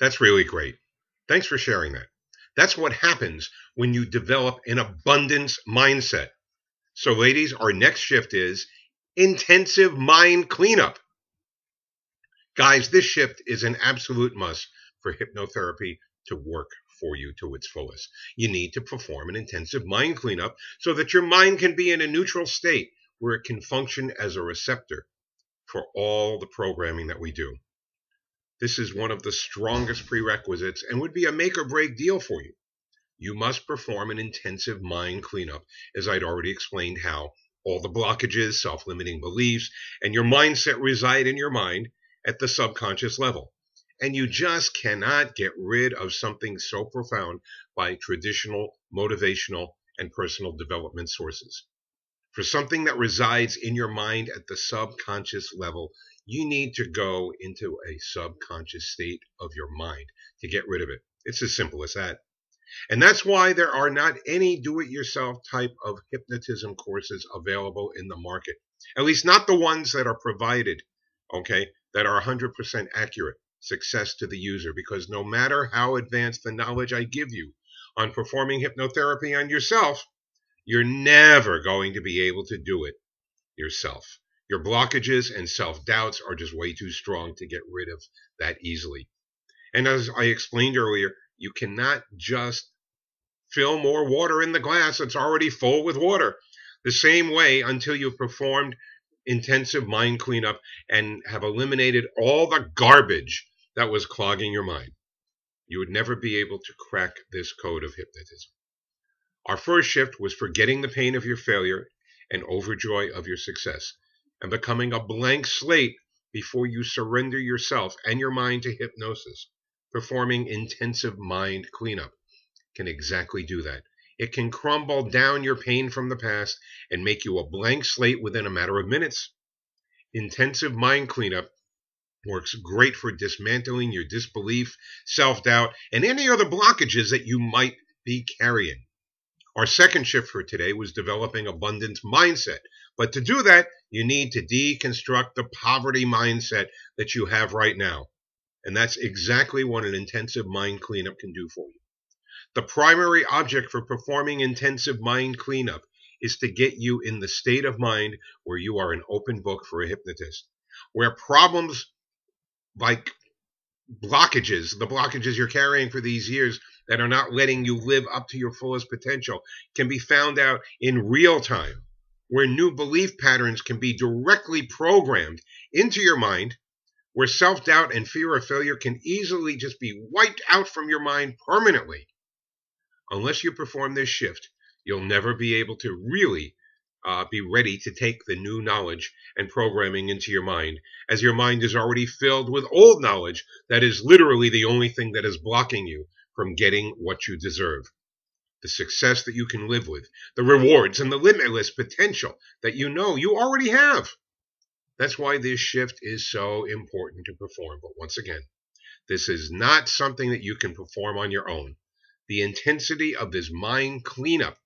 That's really great. Thanks for sharing that. That's what happens when you develop an abundance mindset. So, ladies, our next shift is intensive mind cleanup. Guys, this shift is an absolute must for hypnotherapy to work for you to its fullest. You need to perform an intensive mind cleanup so that your mind can be in a neutral state where it can function as a receptor for all the programming that we do. This is one of the strongest prerequisites and would be a make or break deal for you. You must perform an intensive mind cleanup, as I'd already explained how all the blockages, self-limiting beliefs, and your mindset reside in your mind at the subconscious level. And you just cannot get rid of something so profound by traditional, motivational, and personal development sources. For something that resides in your mind at the subconscious level, you need to go into a subconscious state of your mind to get rid of it. It's as simple as that. And that's why there are not any do-it-yourself type of hypnotism courses available in the market. At least not the ones that are provided, okay, that are 100% accurate, success to the user. Because no matter how advanced the knowledge I give you on performing hypnotherapy on yourself, you're never going to be able to do it yourself. Your blockages and self-doubts are just way too strong to get rid of that easily. And as I explained earlier, you cannot just fill more water in the glass that's already full with water. The same way until you've performed intensive mind cleanup and have eliminated all the garbage that was clogging your mind. You would never be able to crack this code of hypnotism. Our first shift was forgetting the pain of your failure and overjoy of your success, and becoming a blank slate before you surrender yourself and your mind to hypnosis. Performing intensive mind cleanup can exactly do that. It can crumble down your pain from the past and make you a blank slate within a matter of minutes. Intensive mind cleanup works great for dismantling your disbelief, self-doubt, and any other blockages that you might be carrying. Our second shift for today was developing abundance mindset. But to do that, you need to deconstruct the poverty mindset that you have right now. And that's exactly what an intensive mind cleanup can do for you. The primary object for performing intensive mind cleanup is to get you in the state of mind where you are an open book for a hypnotist, where problems like blockages, the blockages you're carrying for these years that are not letting you live up to your fullest potential, can be found out in real time, where new belief patterns can be directly programmed into your mind, where self-doubt and fear of failure can easily just be wiped out from your mind permanently. Unless you perform this shift, you'll never be able to really be ready to take the new knowledge and programming into your mind, as your mind is already filled with old knowledge that is literally the only thing that is blocking you from getting what you deserve. The success that you can live with, the rewards and the limitless potential that you know you already have. That's why this shift is so important to perform. But once again, this is not something that you can perform on your own. The intensity of this mind cleanup,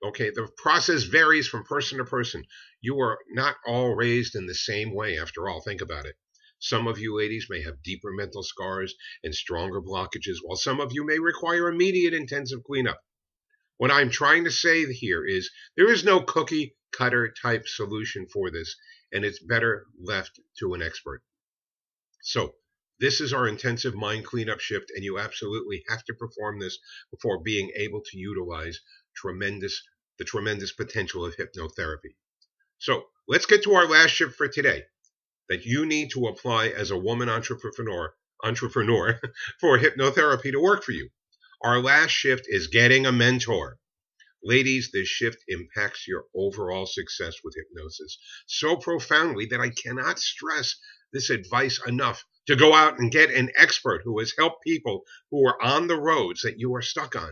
okay, the process varies from person to person. You are not all raised in the same way, after all. Think about it. Some of you ladies may have deeper mental scars and stronger blockages, while some of you may require immediate intensive cleanup. What I'm trying to say here is there is no cookie cutter type solution for this, and it's better left to an expert. So this is our intensive mind cleanup shift, and you absolutely have to perform this before being able to utilize the tremendous potential of hypnotherapy. So let's get to our last shift for today that you need to apply as a woman entrepreneur for hypnotherapy to work for you. Our last shift is getting a mentor. Ladies, this shift impacts your overall success with hypnosis so profoundly that I cannot stress this advice enough, to go out and get an expert who has helped people who are on the roads that you are stuck on,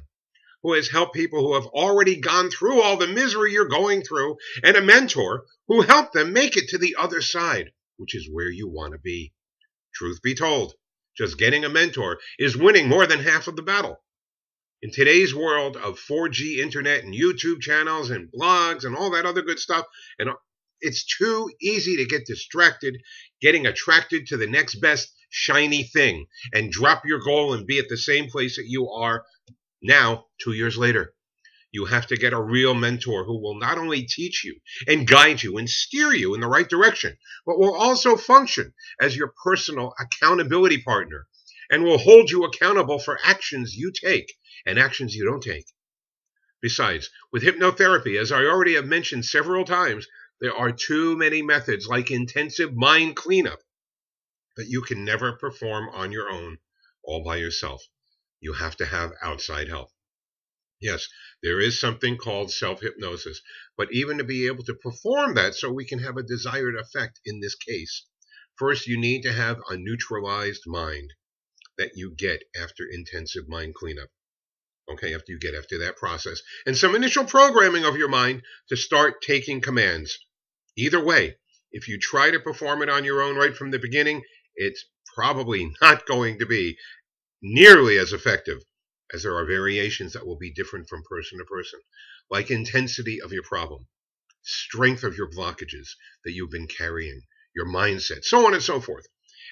who has helped people who have already gone through all the misery you're going through, and a mentor who helped them make it to the other side, which is where you want to be. Truth be told, just getting a mentor is winning more than half of the battle. In today's world of 4G internet and YouTube channels and blogs and all that other good stuff, and it's too easy to get distracted, getting attracted to the next best shiny thing and drop your goal and be at the same place that you are now 2 years later. You have to get a real mentor who will not only teach you and guide you and steer you in the right direction, but will also function as your personal accountability partner and will hold you accountable for actions you take and actions you don't take. Besides, with hypnotherapy, as I already have mentioned several times, there are too many methods like intensive mind cleanup that you can never perform on your own all by yourself. You have to have outside help. Yes, there is something called self-hypnosis, but even to be able to perform that so we can have a desired effect in this case, first you need to have a neutralized mind that you get after intensive mind cleanup. Okay, after that process, and some initial programming of your mind to start taking commands. Either way, if you try to perform it on your own right from the beginning, it's probably not going to be nearly as effective, as there are variations that will be different from person to person, like intensity of your problem, strength of your blockages that you've been carrying, your mindset, so on and so forth.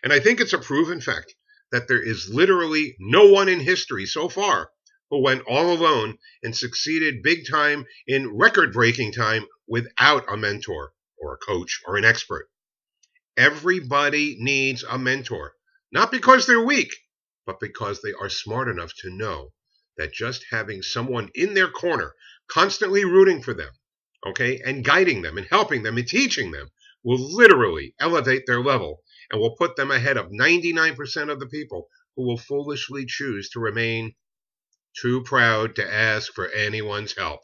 And I think it's a proven fact that there is literally no one in history so far who went all alone and succeeded big time in record-breaking time without a mentor or a coach or an expert. Everybody needs a mentor, not because they're weak, but because they are smart enough to know that just having someone in their corner, constantly rooting for them, okay, and guiding them and helping them and teaching them will literally elevate their level and will put them ahead of 99% of the people who will foolishly choose to remain too proud to ask for anyone's help.